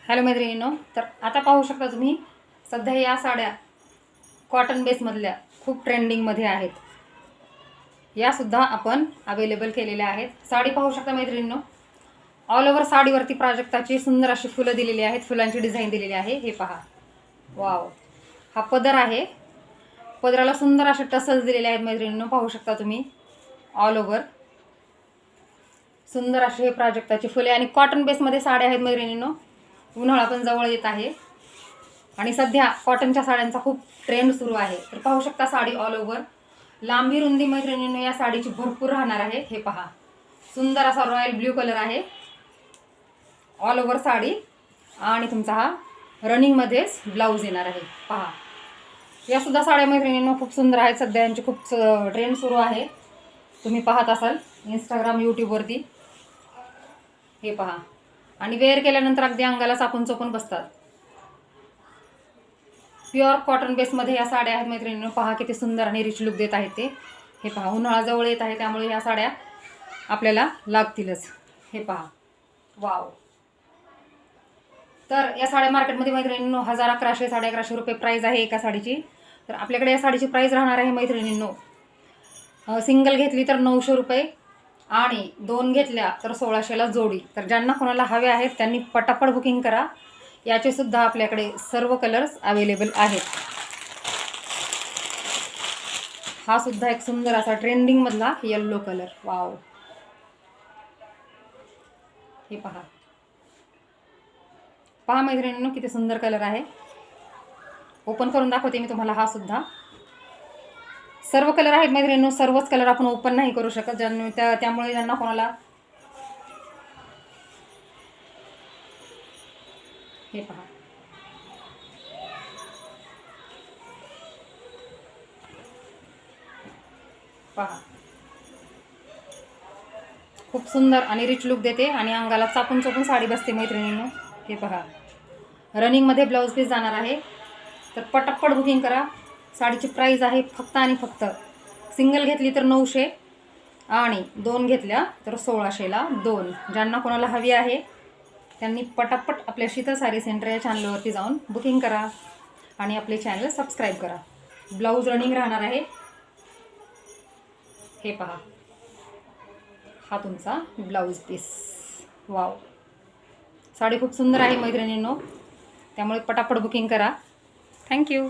Hello मैत्रिणींनो, तर आता पाहू शकता तुम्ही सध्या या साड्या कॉटन बेसमधल्या खूप ट्रेंडिंगमध्ये आहेत. यासुद्धा आपण अवेलेबल केलेल्या आहेत. साडी पाहू शकता मैत्रिणींनो, ऑल ओव्हर साडीवरती प्राजक्ताची सुंदर अशी फुलं दिलेली आहेत, फुलांची डिझाईन दिलेली आहे. हे पहा, वाव. हा पदर आहे, पदराला सुंदर असे टसल्स दिलेले आहेत मैत्रिणींनो. पाहू शकता तुम्ही ऑल ओव्हर सुंदर असे हे प्राजक्ताची फुले आणि कॉटन बेसमध्ये साड्या आहेत मैत्रिणींनो. उन्हाळा पण जवळ येत आहे आणि सध्या कॉटनच्या साड्यांचा खूप ट्रेंड सुरू आहे. तर पाहू शकता साडी ऑल ओव्हर लांबी रुंदी मैत्रिणींनो या साडीची भरपूर राहणार आहे. हे पहा, सुंदर असा रॉयल ब्ल्यू कलर आहे ऑल ओव्हर साडी आणि तुमचा हा रनिंगमध्येच ब्लाऊज येणार आहे. पहा, या सुद्धा साड्या मैत्रिणींनो खूप सुंदर आहेत. सध्या यांची खूप ट्रेंड सुरू आहे, तुम्ही पाहत असाल इंस्टाग्राम यूट्यूबवरती. हे पहा, आणि वेअर केल्यानंतर अगदी अंगाला चापून चोपून बसतात. प्युअर कॉटन बेसमध्ये या साड्या आहेत मैत्रिणींनो. पहा किती सुंदर आणि रिच लुक देत आहेत ते. हे पहा, उन्हाळा जवळ येत आहे त्यामुळे ह्या साड्या आपल्याला लागतीलच. हे पहा, वाव. तर या साड्या मार्केटमध्ये मैत्रिणींनो 1100 1150 रुपये प्राईज आहे एका साडीची. तर आपल्याकडे या साडीची प्राईज राहणार आहे मैत्रिणींनो, सिंगल घेतली तर 900 रुपये आणि 2 घेतल्या तर 1600ला जोडी. तर ज्यांना कोणाला हवे आहेत त्यांनी पटापट बुकिंग करा. याचे सुद्धा आपल्याकडे सर्व कलर्स अवेलेबल आहेत. हा सुद्धा एक सुंदर असा ट्रेंडिंग मधला येल्लो कलर, वाव. हे पहा, पहा मैत्रिणींनो किती सुंदर कलर आहे. ओपन करून दाखवते मी तुम्हाला. हा सुद्धा सर्व कलर आहेत मैत्रिणींनो. सर्वच कलर आपण ओपन नाही करू शकत, त्यामुळे ज्यांना कोणाला. हे पहा, पहा खूप सुंदर आणि रिच लुक देते आणि अंगाला चापून चोपून साडी बसते मैत्रिणींनो. हे पहा, रनिंगमध्ये ब्लाऊज पीस जाणार आहे. तर पटापट बुकिंग करा. साडीची प्राईज आहे फक्त आणि फक्त, सिंगल घेतली तर 900 आणि 2 घेतल्या तर 1600ला 2. ज्यांना कोणाला हवी आहे त्यांनी पटापट आपल्या शीतल साडी सेंटर या चॅनलवरती जाऊन बुकिंग करा आणि आपले चॅनल सबस्क्राईब करा. ब्लाऊज रनिंग राहणार आहे. हे पहा, हा तुमचा ब्लाऊज पीस, वाव. साडी खूप सुंदर आहे मैत्रिणींनो, त्यामुळे पटापट बुकिंग करा. थँक्यू.